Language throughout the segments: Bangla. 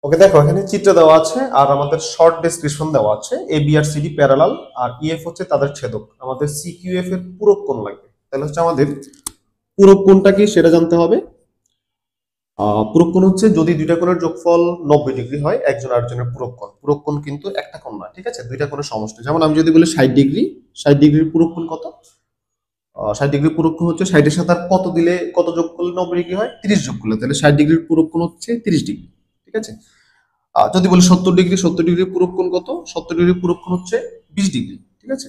ওকে, দেখো এখানে চিত্র দেওয়া আছে আর আমাদের শর্ট ডেসক্রিপশন দেওয়া আছে। A B R CD parallel, R EF হচ্ছে তাদের ছেদক। আমাদের সিকিউএফ এর পূরক কোণ লাগবে। তাহলে হচ্ছে আমাদের পূরক কোণটা কি সেটা জানতে হবে। পূরক কোণ হচ্ছে যদি দুইটা কোণের যোগফল 90 ডিগ্রি হয়, একজন আরেকজনের পূরক কোণ। পূরক কোণ কিন্তু একটা কোণ না, ঠিক আছে, দুইটা কোণের সমষ্টি। যেমন আমি যদি বলি 60 ডিগ্রি, 60 ডিগ্রির পূরক কোণ কত? 60 ডিগ্রির পূরক কোণ হচ্ছে 60-এর সাথে আর কত দিলে, কত যোগ করলে 90 ডিগ্রি হয়? 30 যোগ করলে। তাহলে 60 ডিগ্রির পূরক কোণ হচ্ছে 30 ডিগ্রি, ঠিক আছে। যদি বলি 70 ডিগ্রি, 70 ডিগ্রির পূরক কোণ কত? 70 ডিগ্রির পূরক কোণ হচ্ছে 20 ডিগ্রি, ঠিক আছে।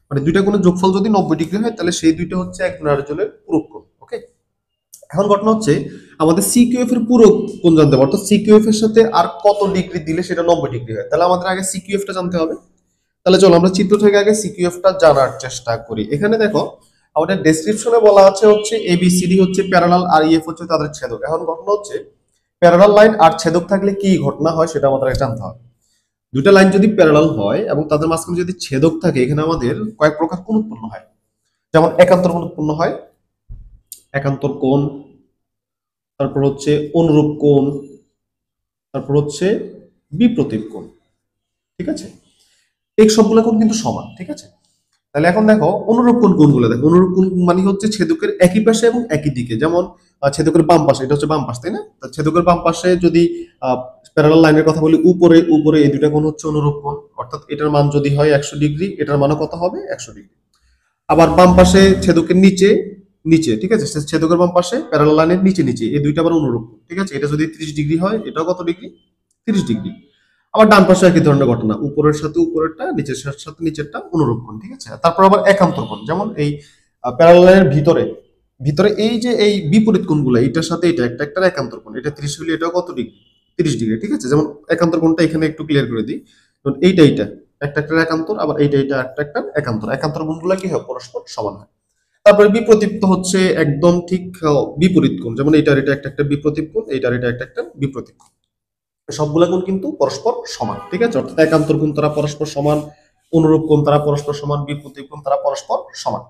মানে দুইটা কোণের যোগফল যদি 90 ডিগ্রি হয়, তাহলে সেই দুইটা হচ্ছে একজন আরেকজনের পূরক কোণ। ওকে, এখন ঘটনা হচ্ছে আমাদের সিকিউএফ এর পূরক কোণ জানতে হবে, অর্থাৎ সিকিউএফ এর সাথে আর কত ডিগ্রি দিলে সেটা 90 ডিগ্রি হয়। তাহলে আমাদের আগে সিকিউএফ টা জানতে হবে। তাহলে চলো আমরা চিত্র থেকে আগে সিকিউএফ টা জানার চেষ্টা করি। এখানে দেখো আমাদের ডেসক্রিপশনে বলা আছে হচ্ছে এবিসিডি হচ্ছে প্যারালাল আর ইএফ হচ্ছে তাদের ছেদক। এখন ঘটনা হচ্ছে প্যারালাল লাইন আর ছেদক থাকলে কি ঘটনা হয় সেটা আমাদের আগে জানতে হবে। দুইটা লাইন যদি প্যারালাল হয় এবং তাদের মাঝখানে যদি ছেদক থাকে, এখানে আমাদের কয়েক প্রকার কোণ উৎপন্ন হয়। যেমন একান্তর কোণ উৎপন্ন হয়, একান্তর কোণ, তারপর হচ্ছে অনুরূপ কোণ, তারপর হচ্ছে বিপ্রতীপ কোণ, ঠিক আছে। এই সবগুলো কোণ কিন্তু সমান, ঠিক আছে। তাহলে এখন দেখো অনুরূপ কোণ কোনগুলো, দেখো অনুরূপ কোণ মানে হচ্ছে ছেদকের একই পাশে এবং একই দিকে। যেমন ছেদকের বাম পাশে, এটা হচ্ছে বাম পাশ, তাই না? তা ছেদকের বাম পাশে যদি প্যারালাল লাইনের কথা বলি, উপরে উপরে এই দুইটা কোণ হচ্ছে অনুরূপ কোণ, অর্থাৎ এটার মান যদি হয় 100 ডিগ্রি, এটার মানও কত হবে? 100 ডিগ্রি। আবার বাম পাশে ছেদকের নিচে, নিচে, ঠিক আছে, ছেদকের বাম পাশে প্যারালাল লাইনের নিচে নিচে এই দুইটা আবার অনুরূপ কোণ, ঠিক আছে। এটা যদি 30 ডিগ্রি হয়, এটাও কত ডিগ্রি? 30 ডিগ্রি। আবার ডান পাশে একই ধরনের ঘটনা, উপরের সাথে উপরেরটা, নিচের সাথে নিচেরটা অনুরূপ কোণ, ঠিক আছে। তারপর আবার একান্তর কোণ, যেমন এই প্যারালাল লাইনের ভিতরে, ভিতরে এই যে এই বিপরীত কোণগুলো, এইটার সাথে এটা একটা একটা একান্তর কোণ। এটা 30 হলে এটাও কত ডিগ্রি? 30 ডিগ্রি, ঠিক আছে। যেমন একান্তর কোণটা এখানে একটু ক্লিয়ার করে দিই। যেমন এইটা এইটা একটা একটা একান্তর, আবার এইটা এইটা একটা একটা একান্তর। একান্তর কোণগুলো কি হয়? পরস্পর সমান হয়। তারপরে বিপ্রতীপ তো হচ্ছে একদম ঠিক বিপরীত কোণ। যেমন এইটার এটা একটা একটা বিপ্রতীপ কোণ, এইটার এটা একটা একটা বিপ্রতীপ কোণ। সবগুলা কোণ কিন্তু পরস্পর সমান, ঠিক আছে। অর্থাৎ একান্তর কোণ তারা পরস্পর সমান, অনুরূপ কোণ তারা পরস্পর সমান, বিপরীত কোণ তারা পরস্পর সমান।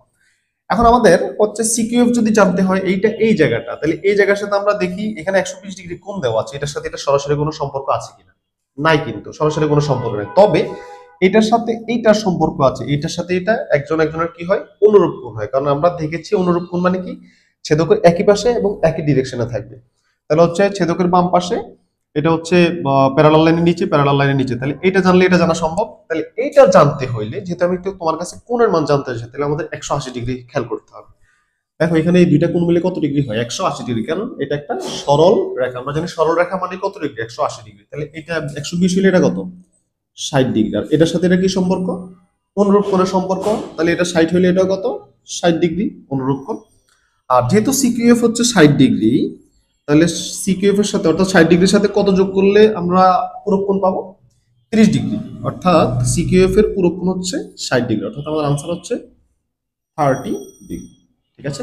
এখন আমাদের হচ্ছে সিকিউএফ যদি জানতে হয়, এইটা এই জায়গাটা, তাহলে এই জায়গার সাথে আমরা দেখি এখানে 120 ডিগ্রি কোণ দেওয়া আছে, এটার সাথে এটা সরাসরি কোনো সম্পর্ক আছে কিনা? নাই, কিন্তু সরাসরি কোনো সম্পর্ক নেই। তবে এটার সাথে এইটার সম্পর্ক আছে, এইটার সাথে এটা একজন একজনের কি হয়? অনুরূপ কোণ হয়। কারণ আমরা দেখেছি অনুরূপ কোণ মানে কি? ছেদকের একই পাশে এবং একই ডিরেকশনে থাকবে। তাহলে হচ্ছে ছেদকের বাম পাশে এটা হচ্ছে প্যারালাল লাইনের নিচে, প্যারালাল লাইনের নিচে। তাহলে এটা জানলে এটা জানা সম্ভব। তাহলে এইটা জানতে হইলে, যেহেতু আমি একটু তোমার কাছে কোণের মান জানতে চাই, তাহলে আমাদের 180 ডিগ্রি খেয়াল করতে হবে। দেখো এখানে এই দুইটা কোণ মিলে কত ডিগ্রি হয়? 180 ডিগ্রি। কারণ এটা একটা সরল রেখা, আমরা জানি সরল রেখা মানে কত ডিগ্রি? 180 ডিগ্রি। তাহলে এটা 120 হলে এটা কত? 60 ডিগ্রি। আর এটার সাথে এটা কি সম্পর্ক? অনুরূপ কোণের সম্পর্ক। তাহলে এটা 60 হলে এটাও কত? 60 ডিগ্রি, অনুরূপ কোণ। আর যেহেতু সিকিউএফ হচ্ছে 60 ডিগ্রি, তাহলে সিকিউএফ এর সাথে, অর্থাৎ 60 ডিগ্রির সাথে কত যোগ করলে আমরা পূরক কোণ পাবো? 30 ডিগ্রি। অর্থাৎ সিকিউএফ এর পূরক কোণ হচ্ছে 60 ডিগ্রি। অর্থাৎ আমাদের আনসার হচ্ছে 30 ডিগ্রি, ঠিক আছে।